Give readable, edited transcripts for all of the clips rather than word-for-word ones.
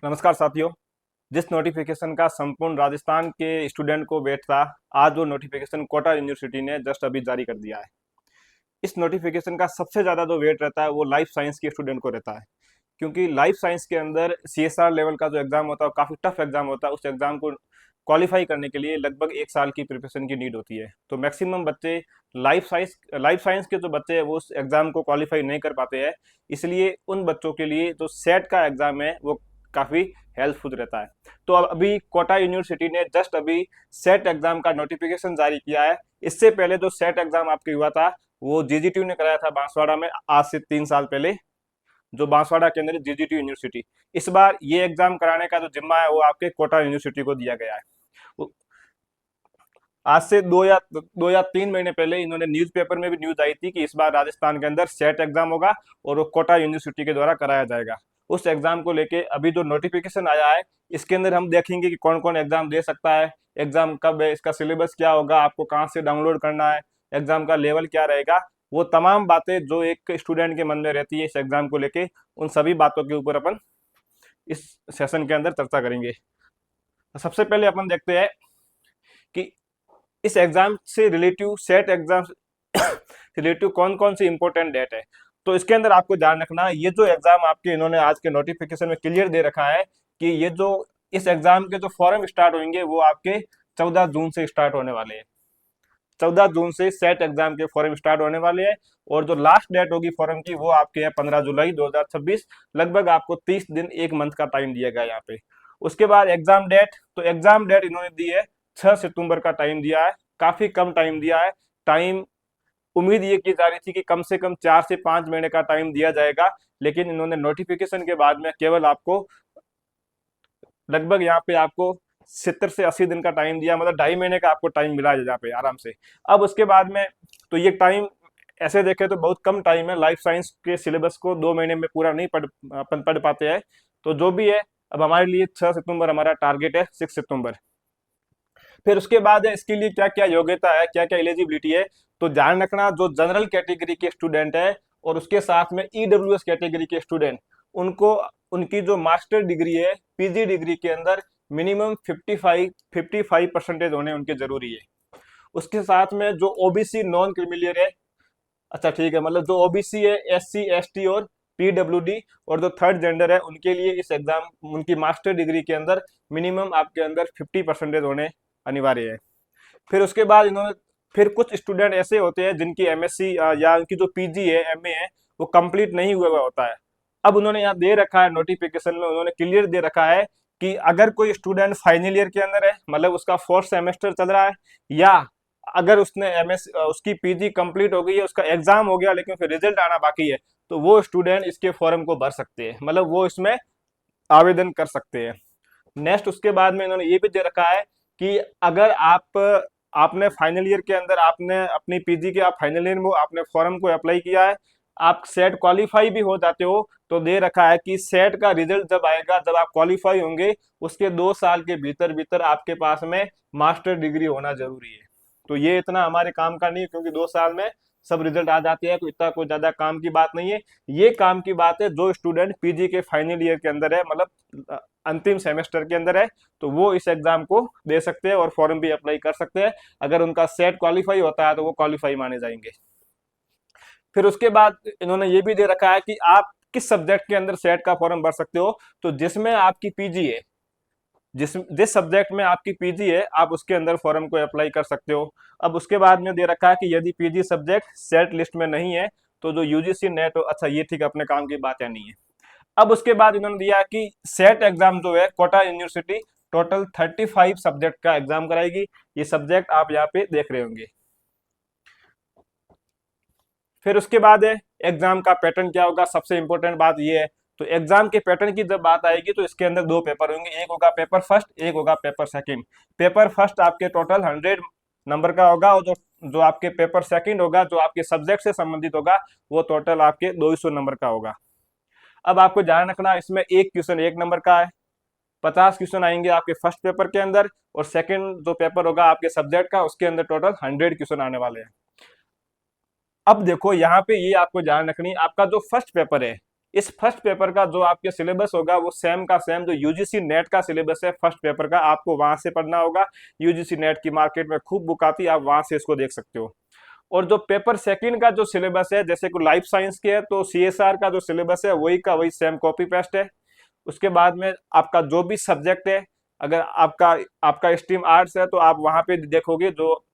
नमस्कार साथियों। जिस नोटिफिकेशन का संपूर्ण राजस्थान के स्टूडेंट को वेट था, आज वो नोटिफिकेशन कोटा यूनिवर्सिटी ने जस्ट अभी जारी कर दिया है। इस नोटिफिकेशन का सबसे ज़्यादा जो वेट रहता है वो लाइफ साइंस के स्टूडेंट को रहता है, क्योंकि लाइफ साइंस के अंदर सीएसआर लेवल का जो एग्ज़ाम होता है वो काफ़ी टफ एग्ज़ाम होता है। उस एग्ज़ाम को क्वालिफाई करने के लिए लगभग 1 साल की प्रिपरेशन की नीड होती है। तो मैक्सिमम बच्चे लाइफ साइंस के जो बच्चे हैं वो उस एग्ज़ाम को क्वालिफाई नहीं कर पाते हैं। इसलिए उन बच्चों के लिए जो सेट का एग्ज़ाम है वो काफ़ी हेल्पफुल रहता है। तो अब अभी कोटा यूनिवर्सिटी ने जस्ट अभी सेट एग्ज़ाम का नोटिफिकेशन जारी किया है। इससे पहले जो सेट एग्ज़ाम आपके हुआ था वो जीजीटी ने कराया था बांसवाड़ा में, आज से 3 साल पहले, जो बांसवाड़ा के अंदर जीजीटी यूनिवर्सिटी। इस बार ये एग्जाम कराने का जो जिम्मा है वो आपके कोटा यूनिवर्सिटी को दिया गया है। आज से 2 या 3 महीने पहले इन्होंने न्यूज़पेपर में भी न्यूज आई थी कि इस बार राजस्थान के अंदर सेट एग्जाम होगा और वो कोटा यूनिवर्सिटी के द्वारा कराया जाएगा। उस एग्जाम को लेके अभी जो नोटिफिकेशन आया है इसके अंदर हम देखेंगे कि कौन कौन एग्जाम दे सकता है, एग्जाम कब है, इसका सिलेबस क्या होगा, आपको कहाँ से डाउनलोड करना है, एग्जाम का लेवल क्या रहेगा। वो तमाम बातें जो एक स्टूडेंट के मन में रहती है इस एग्जाम को लेके, उन सभी बातों के ऊपर अपन इस सेशन के अंदर चर्चा करेंगे। सबसे पहले अपन देखते हैं कि इस एग्जाम से रिलेटिव, सेट एग्जाम से रिलेटिव कौन कौन सी इंपॉर्टेंट डेट है। तो इसके अंदर आपको ध्यान रखना, ये जो एग्जाम आपके इन्होंने आज के नोटिफिकेशन में क्लियर दे रखा है कि ये जो इस एग्जाम के जो फॉर्म स्टार्ट होंगे वो आपके 14 जून से स्टार्ट होने वाले हैं। 14 जून से सेट एग्जाम के फॉर्म स्टार्ट होने वाले हैं और जो लास्ट डेट होगी फॉर्म की वो आपके है 15 जुलाई 2026। लगभग आपको 30 दिन, 1 मंथ का टाइम दिया गया है यहाँ पे। उसके बाद एग्जाम डेट, तो एग्जाम डेट इन्होंने दी है 6 सितंबर का टाइम दिया है। काफी कम टाइम दिया है। टाइम उम्मीद ये की जा रही थी कि कम से कम 4 से 5 महीने का टाइम दिया जाएगा, लेकिन इन्होंने नोटिफिकेशन के बाद में केवल आपको लगभग यहाँ पे आपको 70 से 80 दिन का टाइम दिया, मतलब 2.5 महीने का आपको टाइम मिला है यहाँ पे आराम से। अब उसके बाद में तो ये टाइम ऐसे देखें तो बहुत कम टाइम है। लाइफ साइंस के सिलेबस को 2 महीने में पूरा नहीं अपन पढ़ पाते हैं। तो जो भी है, अब हमारे लिए 6 सितंबर हमारा टारगेट है, 6 सितंबर। फिर उसके बाद है इसके लिए क्या क्या योग्यता है, क्या क्या एलिजिबिलिटी है। तो ध्यान रखना, जो जनरल कैटेगरी के स्टूडेंट है और उसके साथ में ईडब्ल्यूएस कैटेगरी के स्टूडेंट, उनको उनकी जो मास्टर डिग्री है, पीजी डिग्री के अंदर मिनिमम 55% होने उनके जरूरी है। उसके साथ में जो ओबीसी नॉन क्रिमिलियर है, अच्छा ठीक है, मतलब जो ओबीसी है, एससी एसटी और पीडब्ल्यूडी और जो थर्ड जेंडर है, उनके लिए इस एग्जाम, उनकी मास्टर डिग्री के अंदर मिनिमम आपके अंदर 50% होने अनिवार्य है। फिर उसके बाद इन्होंने, फिर कुछ स्टूडेंट ऐसे होते हैं जिनकी एमएससी या उनकी जो पीजी है, एमए है, वो कंप्लीट नहीं हुआ होता है। अब उन्होंने यहाँ दे रखा है नोटिफिकेशन में, उन्होंने क्लियर दे रखा है कि अगर कोई स्टूडेंट फाइनल ईयर के अंदर है, मतलब उसका 4th सेमेस्टर चल रहा है, या अगर उसने एमएस उसकी पीजी कंप्लीट हो गई है, उसका एग्जाम हो गया लेकिन फिर रिजल्ट आना बाकी है, तो वो स्टूडेंट इसके फॉर्म को भर सकते हैं, मतलब वो इसमें आवेदन कर सकते हैं। नेक्स्ट उसके बाद में इन्होंने ये भी दे रखा है कि अगर आपने फाइनल ईयर के अंदर, आपने अपनी पीजी के आप फाइनल ईयर में आपने फॉर्म को अप्लाई किया है, आप सेट क्वालिफाई भी हो जाते हो, तो दे रखा है कि सेट का रिजल्ट जब आएगा, जब आप क्वालिफाई होंगे, उसके 2 साल के भीतर भीतर आपके पास में मास्टर डिग्री होना जरूरी है। तो ये इतना हमारे काम का नहीं है, क्योंकि 2 साल में सब रिजल्ट आ जाते हैं, तो इतना कोई ज्यादा काम की बात नहीं है। ये काम की बात है जो स्टूडेंट पीजी के फाइनल ईयर के अंदर है, मतलब अंतिम सेमेस्टर के अंदर है, तो वो इस एग्जाम को दे सकते हैं और फॉर्म भी अप्लाई कर सकते हैं। अगर उनका सेट क्वालिफाई होता है तो वो क्वालिफाई माने जाएंगे। फिर उसके बाद इन्होंने ये भी दे रखा है कि आप किस सब्जेक्ट के अंदर सेट का फॉर्म भर सकते हो। तो जिसमें आपकी पीजी है, जिस सब्जेक्ट में आपकी पीजी है, आप उसके अंदर फॉर्म को अप्लाई कर सकते हो। अब उसके बाद में दे रखा है कि यदि पीजी सब्जेक्ट सेट लिस्ट में नहीं है तो जो यूजीसी नेट, अच्छा ये ठीक अपने काम की बात है नहीं है। अब उसके बाद इन्होंने दिया कि सेट एग्जाम जो है, कोटा यूनिवर्सिटी टोटल 35 सब्जेक्ट का एग्जाम कराएगी। ये सब्जेक्ट आप यहाँ पे देख रहे होंगे। फिर उसके बाद है एग्जाम का पैटर्न क्या होगा। सबसे इंपॉर्टेंट बात ये है, तो एग्जाम के पैटर्न की जब बात आएगी तो इसके अंदर 2 पेपर होंगे, एक होगा पेपर फर्स्ट, एक होगा पेपर सेकंड। पेपर फर्स्ट आपके टोटल 100 नंबर का होगा, और जो जो आपके पेपर सेकंड होगा, जो आपके सब्जेक्ट से संबंधित होगा, वो टोटल आपके 200 नंबर का होगा। अब आपको ध्यान रखना, इसमें एक क्वेश्चन 1 नंबर का है, 50 क्वेश्चन आएंगे आपके फर्स्ट पेपर के अंदर, और सेकंड जो पेपर होगा आपके सब्जेक्ट का, उसके अंदर टोटल 100 क्वेश्चन आने वाले हैं। अब देखो यहाँ पे ये आपको ध्यान रखनी, आपका जो फर्स्ट पेपर है इस फर्स्ट पेपर का जो आपके सिलेबस होगा वो सेम का सेम जो यूजीसी नेट का सिलेबस है फर्स्ट पेपर का, आपको वहां से पढ़ना होगा। यूजीसी नेट की मार्केट में खूब बुक आती है, आप वहां से इसको देख सकते हो। और जो पेपर सेकंड का जो सिलेबस है, जैसे को लाइफ साइंस के है तो सीएसआर का जो सिलेबस है वही का वही सेम कॉपी पेस्ट है। उसके बाद में आपका जो भी सब्जेक्ट है, अगर आपका आपका स्ट्रीम आर्ट्स है तो आप वहां पे देखोगे जो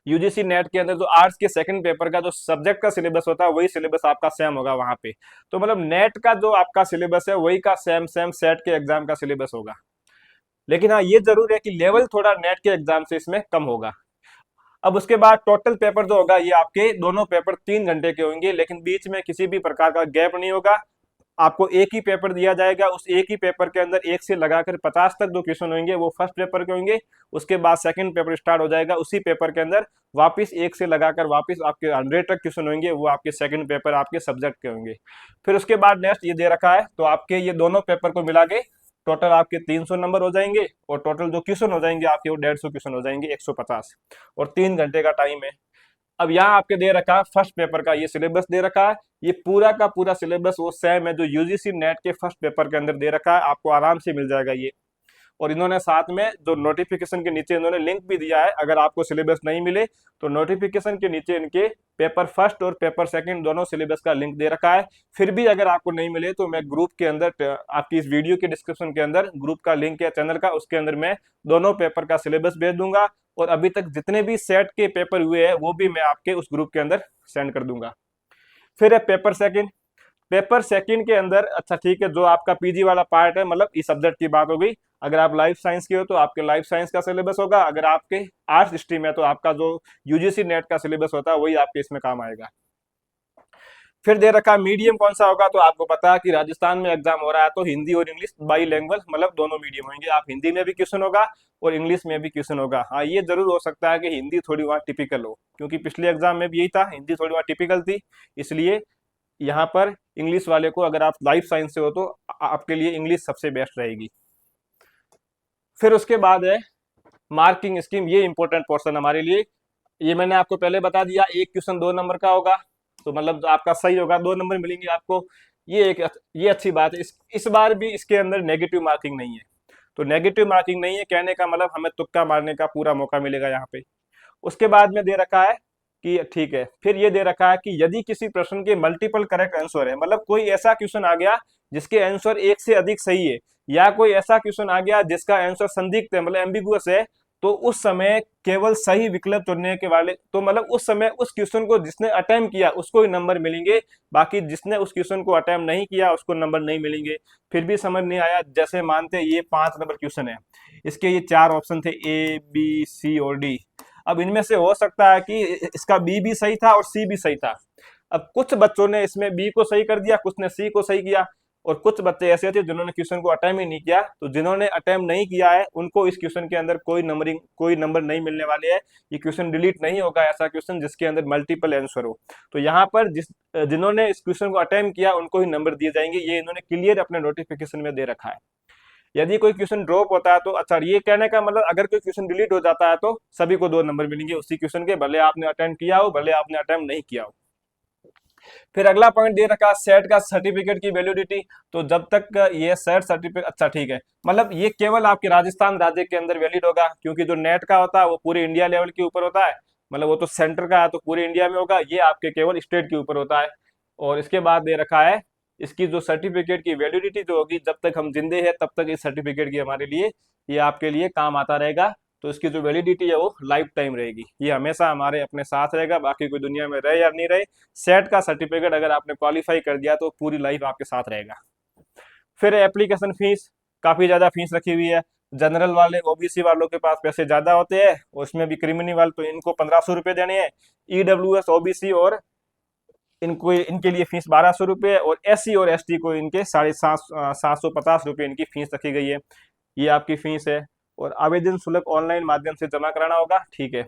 यूजीसी नेट के अंदर जो आर्ट्स के सेकंड पेपर का जो सब्जेक्ट का सिलेबस होता है वही सिलेबस आपका सेम होगा वहां पे। तो मतलब नेट का जो आपका सिलेबस है वही का सेम सेम सेट के एग्जाम का सिलेबस होगा। लेकिन हाँ ये जरूर है कि लेवल थोड़ा नेट के एग्जाम से इसमें कम होगा। अब उसके बाद टोटल पेपर जो होगा ये आपके दोनों पेपर 3 घंटे के होंगे, लेकिन बीच में किसी भी प्रकार का गैप नहीं होगा। आपको एक ही पेपर दिया जाएगा, उस एक ही पेपर के अंदर 1 से लगाकर 50 तक जो क्वेश्चन होंगे वो फर्स्ट पेपर के होंगे। उसके बाद सेकंड पेपर स्टार्ट हो जाएगा, उसी पेपर के अंदर वापस 1 से लगाकर वापस आपके 100 तक क्वेश्चन होंगे, वो आपके सेकंड पेपर आपके सब्जेक्ट के होंगे। फिर उसके बाद नेक्स्ट ये दे रखा है, तो आपके ये दोनों पेपर को मिला के टोटल आपके 300 नंबर हो जाएंगे, और टोटल जो क्वेश्चन हो जाएंगे आपके वो 150 क्वेश्चन हो जाएंगे, 150, और 3 घंटे का टाइम है। अब यहाँ आपके दे रखा है फर्स्ट पेपर का ये सिलेबस दे रखा है, ये पूरा का पूरा सिलेबस वो सेम है जो यूजीसी नेट के फर्स्ट पेपर के अंदर दे रखा है, आपको आराम से मिल जाएगा ये। और इन्होंने साथ में जो नोटिफिकेशन के नीचे इन्होंने लिंक भी दिया है, अगर आपको सिलेबस नहीं मिले तो नोटिफिकेशन के नीचे इनके पेपर फर्स्ट और पेपर सेकंड दोनों सिलेबस का लिंक दे रखा है। फिर भी अगर आपको नहीं मिले तो मैं ग्रुप के अंदर आपकी इस वीडियो के डिस्क्रिप्शन के अंदर ग्रुप का लिंक है चैनल का, उसके अंदर मैं दोनों पेपर का सिलेबस भेज दूंगा, और अभी तक जितने भी सेट के पेपर हुए हैं वो भी मैं आपके उस ग्रुप के अंदर सेंड कर दूंगा। फिर है पेपर सेकंड। पेपर सेकंड के अंदर अच्छा ठीक है, जो आपका पीजी वाला पार्ट है, मतलब इस सब्जेक्ट की बात हो गई। अगर आप लाइफ साइंस के हो तो आपके लाइफ साइंस का सिलेबस होगा, अगर आपके आर्ट्स स्ट्रीम है तो आपका जो यूजीसी नेट का सिलेबस होता है वही आपके इसमें काम आएगा। फिर दे रखा मीडियम कौन सा होगा, तो आपको पता है कि राजस्थान में एग्जाम हो रहा है तो हिंदी और इंग्लिश बाई लैंग्वेज, मतलब दोनों मीडियम होंगे, आप हिंदी में भी क्वेश्चन होगा और इंग्लिश में भी क्वेश्चन होगा। हाँ ये जरूर हो सकता है कि हिंदी थोड़ी वहाँ टिपिकल हो, क्योंकि पिछले एग्जाम में भी यही था, हिंदी थोड़ी वहाँ टिपिकल थी, इसलिए यहाँ पर इंग्लिश वाले को, अगर आप लाइफ साइंस से हो तो आपके लिए इंग्लिश सबसे बेस्ट रहेगी। फिर उसके बाद है मार्किंग स्कीम, ये इंपॉर्टेंट पोर्शन हमारे लिए। ये मैंने आपको पहले बता दिया, एक क्वेश्चन 2 नंबर का होगा, तो मतलब आपका सही होगा 2 नंबर मिलेंगे आपको। ये अच्छी बात है। इस बार भी इसके अंदर नेगेटिव मार्किंग नहीं है, तो नेगेटिव मार्किंग नहीं है कहने का मतलब हमें तुक्का मारने का पूरा मौका मिलेगा यहाँ पे। उसके बाद में दे रखा है कि ठीक है, फिर ये दे रखा है कि यदि किसी प्रश्न के मल्टीपल करेक्ट आंसर है, मतलब कोई ऐसा क्वेश्चन आ गया जिसके आंसर एक से अधिक सही है, या कोई ऐसा क्वेश्चन आ गया जिसका आंसर संदिग्ध है, मतलब एम्बिगुअस है, तो उस समय केवल सही विकल्प चुनने के वाले, तो मतलब उस समय उस क्वेश्चन को जिसने अटेम्प्ट किया उसको ही नंबर मिलेंगे, बाकी जिसने उस क्वेश्चन को अटेम्प्ट नहीं किया उसको नंबर नहीं मिलेंगे। फिर भी समझ नहीं आया, जैसे मानते ये 5 नंबर क्वेश्चन है, इसके ये 4 ऑप्शन थे ए बी सी और डी। अब इनमें से हो सकता है कि इसका बी भी सही था और सी भी सही था। अब कुछ बच्चों ने इसमें बी को सही कर दिया, कुछ ने सी को सही किया, और कुछ बच्चे ऐसे थे जिन्होंने क्वेश्चन को अटेम्प्ट ही नहीं किया। तो जिन्होंने अटेम्प्ट नहीं किया है उनको इस क्वेश्चन के अंदर कोई नंबर नहीं मिलने वाले हैं। ये क्वेश्चन डिलीट नहीं होगा, ऐसा क्वेश्चन जिसके अंदर मल्टीपल आंसर हो। तो यहाँ पर जिन्होंने इस क्वेश्चन को अटेम्प्ट किया उनको ही नंबर दिए जाएंगे, ये इन्होंने क्लियर अपने नोटिफिकेशन में दे रखा है। यदि कोई क्वेश्चन ड्रॉप होता है तो अच्छा, ये कहने का मतलब अगर कोई क्वेश्चन डिलीट हो जाता है तो सभी को 2 नंबर मिलेंगे उसी क्वेश्चन के, भले आपने अटेम्प्ट किया हो भले आपने अटेम्प्ट नहीं किया हो। फिर अगला पॉइंट दे रखा सेट का सर्टिफिकेट की वैलिडिटी। तो जब तक ये सेट सर्टिफिकेट, अच्छा ठीक है, मतलब ये केवल आपके राजस्थान राज्य के अंदर वैलिड होगा, क्योंकि जो नेट का होता है वो पूरे इंडिया लेवल के ऊपर होता है, मतलब वो तो सेंटर का है तो पूरे इंडिया में होगा, ये आपके केवल स्टेट के ऊपर होता है। और इसके बाद दे रखा है इसकी जो सर्टिफिकेट की वैलिडिटी जो होगी, जब तक हम जिंदे हैं तब तक इस सर्टिफिकेट की हमारे लिए, ये आपके लिए काम आता रहेगा। तो इसकी जो वैलिडिटी है वो लाइफ टाइम रहेगी, ये हमेशा हमारे अपने साथ रहेगा, बाकी कोई दुनिया में रहे या नहीं रहे, सेट का सर्टिफिकेट अगर आपने क्वालिफाई कर दिया तो पूरी लाइफ आपके साथ रहेगा। फिर एप्लीकेशन फीस, काफी ज्यादा फीस रखी हुई है। जनरल वाले ओबीसी वालों के पास पैसे ज्यादा होते हैं, उसमें भी क्रिमिनल वाले तो इनको 1500 रुपये देने हैं। ईडब्ल्यूएस ओबीसी और इनको इनके लिए फीस 1200 रुपये, और एससी और एसटी को इनके 750 रुपये इनकी फीस रखी गई है। ये आपकी फीस है, और आवेदन शुल्क ऑनलाइन माध्यम से जमा कराना होगा, ठीक है।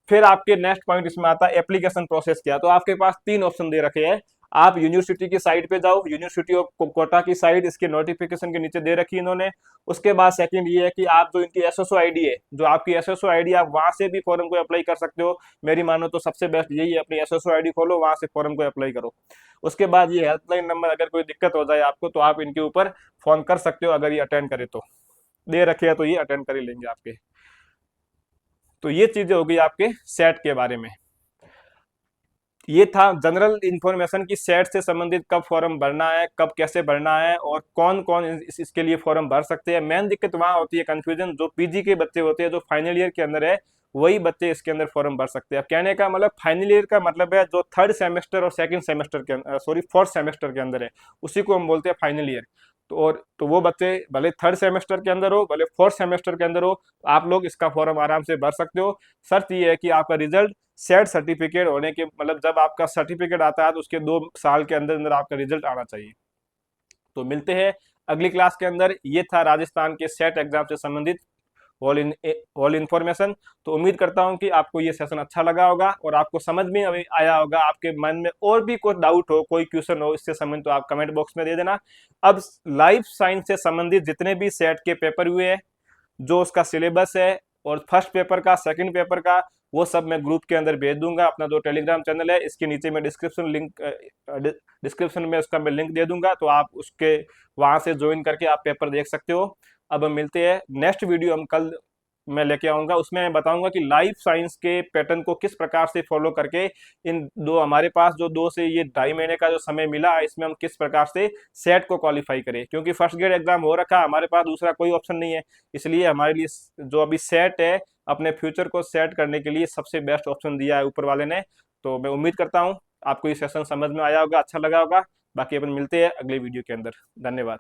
फिर आपके नेक्स्ट पॉइंट इसमें आता है एप्लीकेशन प्रोसेस क्या। तो आपके पास 3 ऑप्शन दे रखे हैं, आप यूनिवर्सिटी की साइट पे जाओ, यूनिवर्सिटी ऑफ कोटा की साइट इसके नोटिफिकेशन के नीचे दे रखी है इन्होंने। उसके बाद सेकंड ये है कि आप जो इनकी एसएसओ आईडी है, जो आपकी एसएसओ आईडी, आप वहां से भी फॉर्म को अप्लाई कर सकते हो। मेरी मानो तो सबसे बेस्ट यही है, अपनी एसएसओ आईडी खोलो, वहां से फॉर्म को अप्लाई करो। उसके बाद ये हेल्पलाइन नंबर, अगर कोई दिक्कत हो जाए आपको तो आप इनके ऊपर फोन कर सकते हो, अगर ये अटेंड करे तो दे रखे है तो ये अटेंड कर ही लेंगे आपके। तो ये चीजें होगी आपके सेट के बारे में। ये था जनरल इंफॉर्मेशन की सेट से संबंधित, कब फॉर्म भरना है, कब कैसे भरना है, और कौन कौन इसके लिए फॉर्म भर सकते हैं। मेन दिक्कत वहां होती है, कंफ्यूजन, जो पीजी के बच्चे होते हैं, जो फाइनल ईयर के अंदर है, वही बच्चे इसके अंदर फॉर्म भर सकते हैं। अब कहने का मतलब फाइनल ईयर का मतलब है जो थर्ड सेमेस्टर और सेकंड सेमेस्टर के, सॉरी, फोर्थ सेमेस्टर के अंदर है, उसी को हम बोलते हैं फाइनल ईयर। तो वो बच्चे भले थर्ड सेमेस्टर के अंदर हो, भले फोर्थ सेमेस्टर के अंदर हो, आप लोग इसका फॉर्म आराम से भर सकते हो। शर्त ये है कि आपका रिजल्ट सेट सर्टिफिकेट होने के, मतलब जब आपका सर्टिफिकेट आता है तो उसके 2 साल के अंदर अंदर आपका रिजल्ट आना चाहिए। तो मिलते हैं अगली क्लास के अंदर। ये था राजस्थान के सेट एग्जाम से संबंधित ऑल इन्फॉर्मेशन। तो उम्मीद करता हूं कि आपको ये सेशन अच्छा लगा होगा और आपको समझ में अभी आया होगा। आपके मन में और भी कोई डाउट हो, कोई क्वेश्चन हो इससे संबंधित, तो आप कमेंट बॉक्स में दे देना। अब लाइफ साइंस से संबंधित जितने भी सेट के पेपर हुए हैं, जो उसका सिलेबस है, और फर्स्ट पेपर का, सेकंड पेपर का, वो सब मैं ग्रुप के अंदर भेज दूंगा। अपना जो टेलीग्राम चैनल है, इसके नीचे मैं डिस्क्रिप्शन में उसका मैं लिंक दे दूंगा, तो आप उसके वहां से ज्वाइन करके आप पेपर देख सकते हो। अब हम मिलते हैं नेक्स्ट वीडियो, हम कल मैं लेके आऊंगा, उसमें मैं बताऊंगा कि लाइफ साइंस के पैटर्न को किस प्रकार से फॉलो करके, इन दो, हमारे पास जो 2 से ये 2.5 महीने का जो समय मिला है, इसमें हम किस प्रकार से सेट को क्वालिफाई करें। क्योंकि फर्स्ट ग्रेड एग्जाम हो रखा है, हमारे पास दूसरा कोई ऑप्शन नहीं है, इसलिए हमारे लिए जो अभी सेट है, अपने फ्यूचर को सेट करने के लिए सबसे बेस्ट ऑप्शन दिया है ऊपर वाले ने। तो मैं उम्मीद करता हूँ आपको ये सेशन समझ में आया होगा, अच्छा लगा होगा। बाकी अपन मिलते हैं अगले वीडियो के अंदर। धन्यवाद।